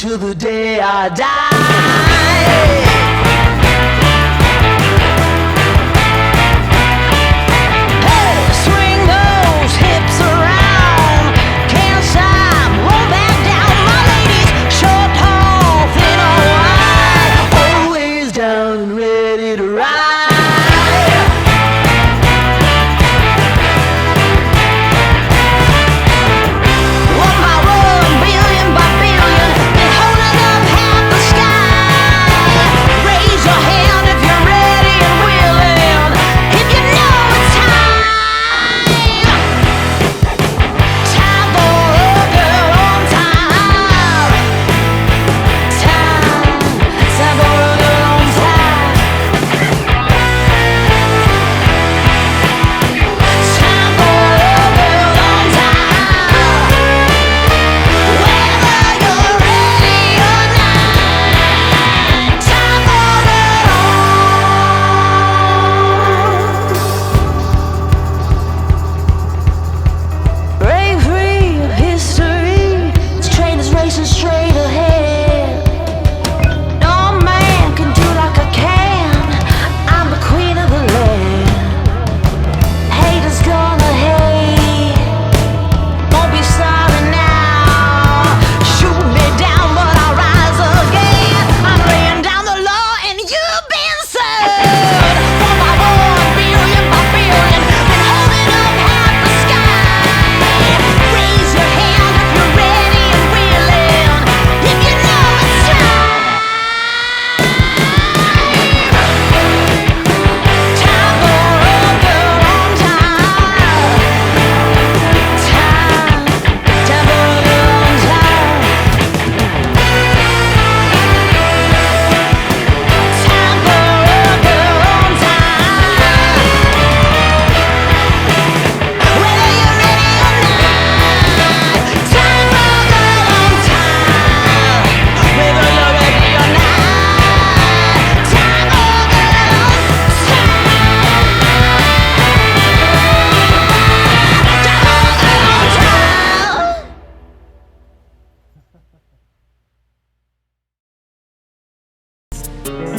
till the day I die. Straight ahead, no man can do like I can. I'm the queen of the land. Haters gonna hate, won't be sorry now. Shoot me down, but I'll rise again. I'm laying down the law, and you've been served. 1 billion by billion, been holding up half the sky. Raise your hand if you're ready and willing. If you know it's time. Time for a girl on time. Time for a girl on time. Time for a girl on time. Whether you're ready or not. Time for a girl on time. Whether you're ready or not. Time for a girl on time.